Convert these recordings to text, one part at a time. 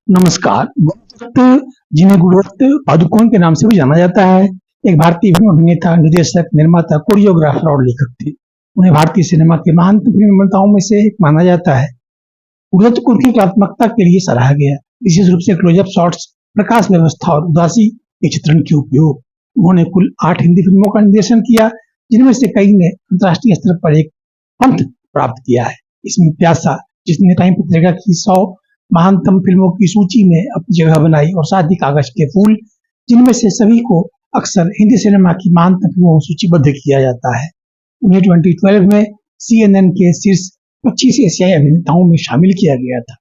नमस्कार। गुरुदत्त जिन्हें गुरुदत्त पादुकोण के नाम से भी जाना जाता है, एक भारतीय फिल्म अभिनेता, निर्देशक, निर्माता, कोरियोग्राफर और लेखक थे। उन्हें भारतीय सिनेमा के महानतम फिल्म निर्माताओं में से एक माना जाता है। गुरुदत्त को उनकी कलात्मकता के लिए सराहा गया, विशेष रूप से क्लोजअप शॉट्स, प्रकाश व्यवस्था और उदासी के चित्रण के उपयोग। उन्होंने कुल 8 हिंदी फिल्मों का निर्देशन किया, जिनमें से कई ने अंतर्राष्ट्रीय स्तर पर एक पंथ प्राप्त किया है। इसमें प्यासा, जिसने टाइम पत्रिका की 100 महानतम फिल्मों की सूची में अपनी जगह बनाई, और साथ ही कागज के फूल, जिनमें से सभी को अक्सर हिंदी सिनेमा की महानतम फिल्मों में सूचीबद्ध किया जाता है। उन्हें 2012 में CNN के शीर्ष 25 एशियाई अभिनेताओं में शामिल किया गया था।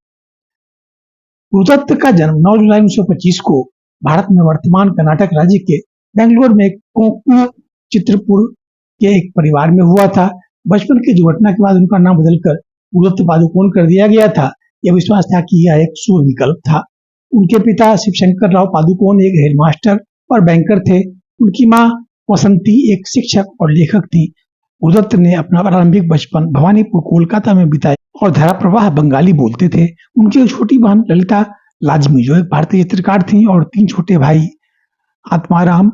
गुरुदत्त का जन्म 9 जुलाई 1925 को भारत में वर्तमान कर्नाटक राज्य के बेंगलुरु में कोंकण चित्रपुर के एक परिवार में हुआ था। बचपन की दुर्घटना के बाद उनका नाम बदलकर गुरुदत्त पादुकोण कर दिया गया था। यह विश्वास था कि यह एक शुभ विकल्प था। उनके पिता शिवशंकर राव पादुकोण एक हेडमास्टर और बैंकर थे। उनकी मां वसंती एक शिक्षक और लेखक थी। गुरुदत्त ने अपना प्रारंभिक बचपन भवानीपुर कोलकाता में बिताया और धारा प्रवाह बंगाली बोलते थे। उनकी एक छोटी बहन ललिता लाजमी, जो एक भारतीय चित्रकार थी, और 3 छोटे भाई आत्माराम,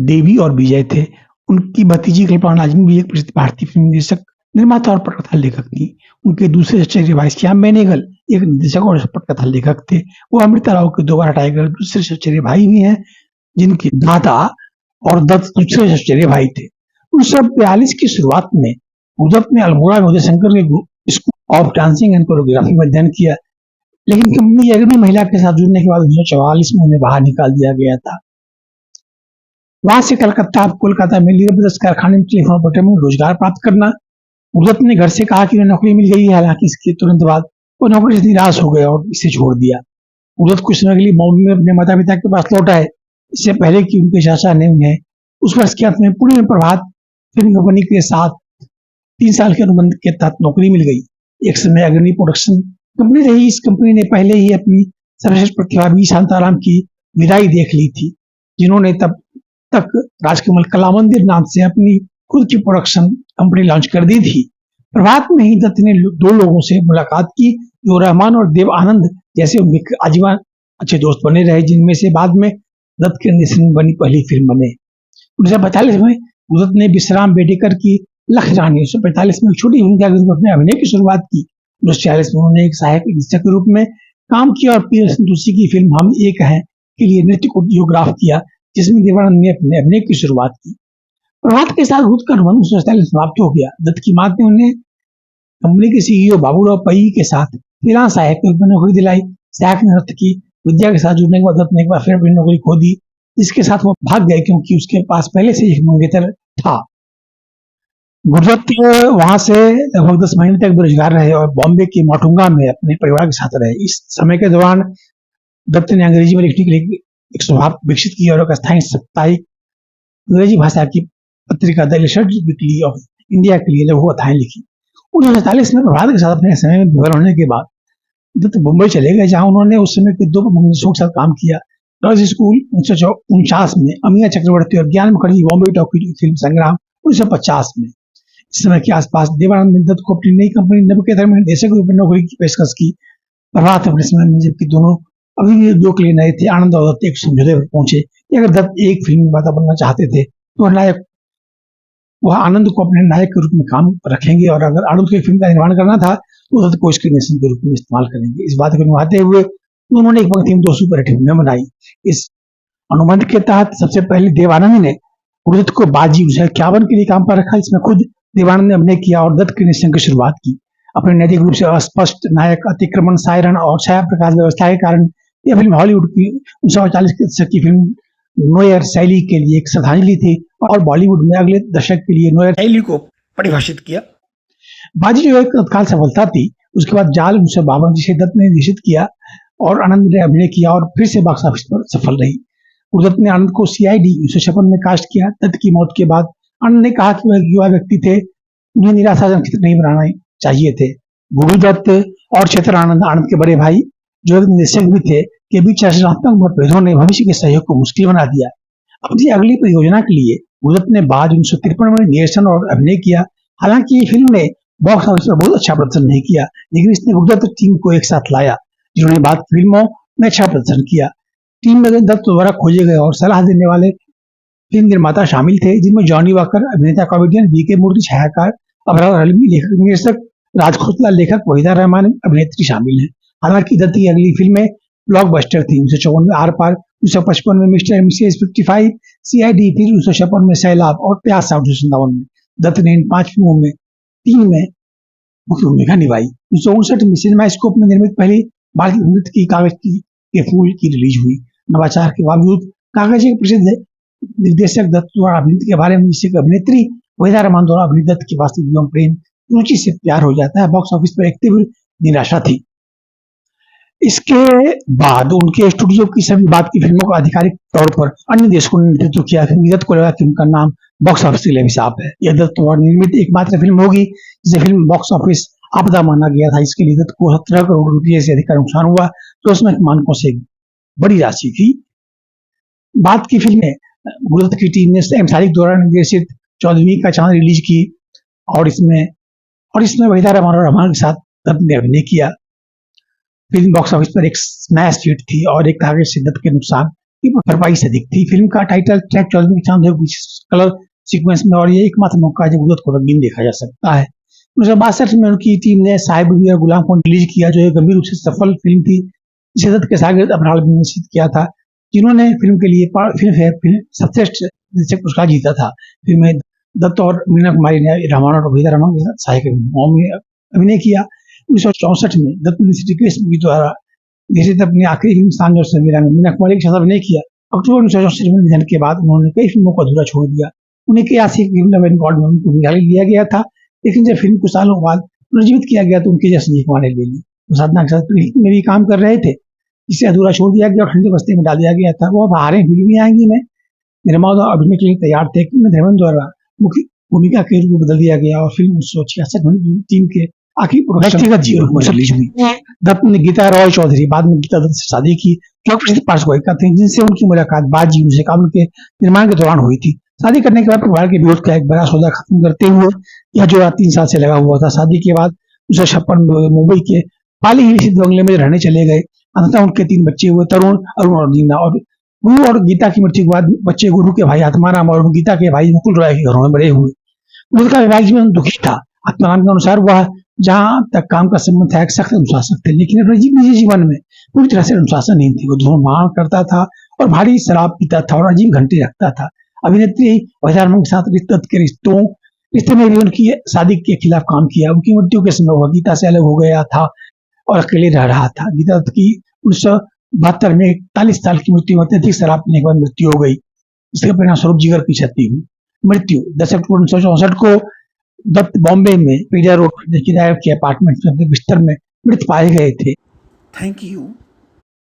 देवी और विजय थे। उनकी भतीजी कल्पना लाजमी भी एक प्रसिद्ध भारतीय फिल्म निर्देशक, निर्माता और पटकथा लेखक थी। उनके दूसरे चचेरे भाई श्याम बेनेगल एक निर्देशक और पटकथा लेखक थे। वो अमृता राव के 2 बार हटाए गए दूसरे चचेरे भाई भी हैं, जिनके दादा और दत्त दूसरे चचेरे भाई थे। 1942 की शुरुआत में गुरुदत्त ने अल्मोड़ा में उदय शंकर के school of dancing and choreography में अध्ययन किया, लेकिन कंपनी अग्रणी महिला के साथ जुड़ने के बाद 1944 में उन्हें बाहर निकाल दिया गया था। वहां से कोलकाता में लीला ब्रदर्स कारखाने में टेलीफोन ऑपरेटर में रोजगार प्राप्त करना। गुरुदत्त ने घर से कहा कि उन्हें नौकरी मिल गई है, हालांकि इसके तुरंत बाद वो नौकरी से निराश हो गए और इसे छोड़ दिया। गुरुदत्त कुछ समय के लिए बॉम्बे में अपने माता पिता के पास लौट आए, इससे पहले कि उनके चाचा ने उन्हें उस वर्ष के अंत में पुणे में प्रभात फिल्म कंपनी के साथ 3 साल के अनुबंध के तहत नौकरी मिल गई। एक समय अग्रणी प्रोडक्शन कंपनी रही। इस कंपनी ने पहले ही अपनी सर्वश्रेष्ठ प्रतिभा बी शांताराम की विदाई देख ली थी, जिन्होंने तब तक राजकमल कला मंदिर नाम से अपनी खुद की प्रोडक्शन कंपनी लॉन्च कर दी थी। प्रभात में ही दत्त ने 2 लोगों से मुलाकात की, जो रहमान और देव आनंद जैसे उनके आजीवन अच्छे दोस्त बने रहे, जिनमें से बाद में दत्त के निर्देशन में बनी पहली फिल्म बने। 1945 में गुरुदत्त ने विश्राम बेडेकर की लख रानी 1945 में एक छोटी भूमिका के रूप में अपने अभिनय की शुरुआत की। 1946 में उन्होंने एक सहायक निर्देशक के रूप में काम किया और पी संतोषी की फिल्म हम एक हैं के लिए नृत्य कोरियोग्राफ किया, जिसमें देवानंद ने अपने अभिनय की शुरुआत की। प्रभात के साथ गुरुदत्त का अनुबंध 1947 समाप्त हो गया। दत्त की मां ने उन्हें कंपनी के सीईओ बाबूराव पई के साथ फ्रीलांस सहायक के रूप में नौकरी दिलाई। सहायक नर्तकी विद्या के साथ जुड़ने के बाद दत्त ने एक बार फिर अपनी नौकरी खो दी, जिसके साथ वो भाग गए क्योंकि उसके पास पहले से एक मंगेतर था। गुरुदत्त वहां से लगभग 10 महीने तक बेरोजगार रहे और बॉम्बे के माटुंगा में अपने परिवार के साथ रहे। इस समय के दौरान दत्त ने अंग्रेजी में लिखने के लिए एक स्वभाव विकसित किया और एक स्थायी साप्ताहिक अंग्रेजी भाषा की पत्रिका the illustrated weekly off India के लिए लघु कथाएं लिखी। 1947 में प्रभात के साथ अपने समय में विफल होने के बाद दत्त मुंबई चले गए, जहां उन्होंने उस समय के 2 निर्देशकों के साथ काम किया। गर्ल्स स्कूल 1949 में, अमिया चक्रवर्ती और ज्ञान मुखर्जी बॉम्बे टॉकी फिल्म संग्राम 1950 में। इस समय के आसपास देवानंद ने दत्त को अपनी नई कंपनी नवकेतर में निर्देशक के रूप में नौकरी की पेशकश की। प्रभात अपने समय में, जबकि दोनों अभी भी 2 के लिए नए थे, आनंद और दत्त एक समझौते पर पहुंचे कि अगर दत्त एक फिल्म निर्माता बनना चाहते थे तो वह आनंद को अपने नायक के रूप में काम रखेंगे, और अगर आनंद को एक फिल्म का निर्माण करना था तो दत्त को स्क्रीन के रूप में इस्तेमाल करेंगे। इस बात को निभाते हुए उन्होंने एक पंक्ति में 2 सुपर हिट फिल्में बनाई। इस अनुबंध के तहत सबसे पहले देवानंद ने गुरुदत्त को बाजी 1951 के लिए काम पर रखा। इसमें खुद देवानंद ने अभिनय किया और दत्त के निर्देशन की शुरुआत की। अपने नैतिक रूप से अस्पष्ट नायक, अतिक्रमण, सायरन और छाया प्रकाश व्यवस्था के कारण यह फिल्म हॉलीवुड की 1940 के दशक की फिल्म नोयर शैली के लिए एक श्रद्धांजलि थी, और बॉलीवुड में अगले दशक के लिए नोयर शैली को परिभाषित किया। बाजी जो एक तत्काल सफलता थी। उसके बाद जाल 1952, जिसे दत्त ने निर्देशित किया और आनंद ने अभिनय किया, और फिर से बॉक्स ऑफिस पर सफल रही। गुरुदत्त ने आनंद को CID 1956 में कास्ट किया। दत्त की मौत के बाद आनंद ने कहा कि वह एक युवा व्यक्ति थे, उन्हें निराशाजनक चित्र नहीं बनाने चाहिए थे। गुरुदत्त और चेतन आनंद, आनंद के बड़े भाई, जो एक निर्देशक भी थे, के बीच रचनात्मक मतभेदों ने भविष्य के सहयोग को मुश्किल बना दिया। अपनी अगली परियोजना के लिए गुरुदत्त ने बाद 1953 में निर्देशन और अभिनय किया। हालांकि ये फिल्म ने बॉक्स ऑफिस पर बहुत अच्छा प्रदर्शन नहीं किया, लेकिन इसने गुरुदत्त टीम को एक साथ लाया। जिन्होंने बाद की फिल्मों में अच्छा प्रदर्शन किया। टीम में दत्त द्वारा खोजे गए और सलाह देने वाले फिल्म निर्माता शामिल थे, जिनमें जॉनी वॉकर, अभिनेता कॉमेडियन वीके मूर्ति, छायाकार अबरार अलवी, लेखक निर्देशक राज खोसला, लेखक वहीदा रहमान, अभिनेत्री शामिल हैं। हालांकि दत्त की अगली फिल्में ब्लॉकबस्टर थी। 1954 में आर पार, 1955 में मिस्टर एंड मिसेज 55, सीआईडी, फिर 1956 में सैलाब और प्यासा 1957 में। दत्त ने इन 5 फिल्मों में 3 में मुख्य भूमिका निभाई। 1959 में सिनेमास्कोप में निर्मित पहली भारतीय फिल्म दत्त की कागज के फूल की रिलीज हुई। नवाचार के बावजूद कागज एक प्रसिद्ध निर्देशक दत्त द्वारा अभिनीत के बारे में, जिससे अभिनेत्री वहीदा रहमान द्वारा अभिनीत दत्त की वास्तविक जीवन प्रेम रुचि से प्यार हो जाता है, बॉक्स ऑफिस पर एक तीव्र निराशा थी। इसके बाद उनके स्टूडियो की सभी बाद की फिल्मों का आधिकारिक तौर पर अन्य देशों ने नेतृत्व किया। दत्त को लगा कि उनका नाम बॉक्स ऑफिस के लिए अभिशाप है। यह दत्त द्वारा निर्मित एकमात्र फिल्म होगी जिसे फिल्म बॉक्स ऑफिस आपदा माना गया था। इसके लिए दत्त को 17 करोड़ रुपये से अधिक का नुकसान हुआ, तो उसमें मानकों से बड़ी राशि थी। बाद की फिल्में गुरुदत्त की टीम ने एम सारिक द्वारा निर्देशित 14वीं का चांद रिलीज की और इसमें वहीदा रहमान के साथ दत्त ने अभिनय किया। फिल्म बॉक्स ऑफिस पर एक स्मैश हिट थी और एक कागज से दत्त के नुकसान की भरपाई से अधिक थी। फिल्म का टाइटल ट्रैक 14वीं का चांद कलर सीक्वेंस में, और ये एकमात्र मौका है जब गुरुदत्त को रंगीन देखा जा सकता है। 1962 में उनकी टीम ने साहिब और गुलाम को रिलीज किया, जो एक गंभीर रूप से सफल फिल्म थी, जिसे दत्त के शागिर्द अबरार अलवी ने निश्चित किया था, जिन्होंने फिल्म के लिए फिल्म सर्वश्रेष्ठ निर्देशक पुरस्कार जीता था। फिल्म में दत्त और मीना कुमारी ने रहमान और वहीदा रहमान के साथ सहायक भूमिकाओं में अभिनय किया। 1964 में दत्त ने श्रीकृष्ण मूवी द्वारा निर्देशित अपनी आखिरी फिल्म सांझ और समीरा में मीना कुमारी के साथ अभिनय किया। अक्टूबर 1964 में निधन के बाद उन्होंने कई फिल्मों को अधूरा छोड़ दिया। उन्हें कई आशिक फिल्म लव एंड गॉड में उनको भूमिका लिया गया था, लेकिन जब फिल्म को सालों बाद पुनर्जीवित किया गया तो उनकी जगह संजीव कुमार ने ले ली। वो साधना के साथ में भी काम कर रहे थे, जिसे अधूरा छोड़ दिया गया और ठंडे बस्ती में डाल दिया गया था। वो बाहर फिल्म में आएंगी में निर्माता अभिनय के लिए तैयार थे, धर्मेंद्र द्वारा मुख्य भूमिका के रूप में बदल दिया गया और फिल्म 1966 में टीम के आखिरी व्यक्तिगत जीवन में रिलीज हुई। दत्त ने गीता रॉय चौधरी, बाद में गीता दत्त से शादी की, जो प्रसिद्ध पार्श्व गायिका थी, जिनसे उनकी मुलाकात बाजी मुझे काम के निर्माण के दौरान हुई थी। शादी करने के बाद परिवार के विरोध का एक बड़ा सौदा खत्म करते हुए यह जोड़ा 3 साल से लगा हुआ था। शादी के बाद 1956 में मुंबई के पाली हिल स्थित बंगले में रहने चले गए। अंततः उनके 3 बच्चे हुए, तरुण, अरुण और दीना। और गुरु और गीता की मृत्यु के बाद बच्चे गुरु के भाई आत्माराम और गीता के भाई मुकुल रॉय के घरों में बड़े हुए। उनका वैवाहिक जीवन दुखी था। आत्माराम के अनुसार वह जहां तक काम का संबंध था एक सख्त अनुशासक थे, लेकिन अपने निजी जीवन में पूरी तरह से अनुशासन नहीं थी। वो धूम्रपान करता था और भारी शराब पीता था और अजीब घंटे रखता था। अभिनेत्री वहीदा रहमान के साथ रिश्ते में भी उनकी शादी के खिलाफ काम किया। उनकी मृत्यु के समय वह गीता से अलग हो गया था और अकेले रह रहा था। गीता दत्त की 1972 में 41 साल की मृत्यु में अत्यधिक शराब पीने के बाद मृत्यु हो गई। इसके परिणाम स्वरूप जिगर की क्षति हुई। मृत्यु 10 अक्टूबर 1964 को दत्त बॉम्बे में पीडिया रोड के अपार्टमेंट में बिस्तर में मृत पाए गए थे। Thank you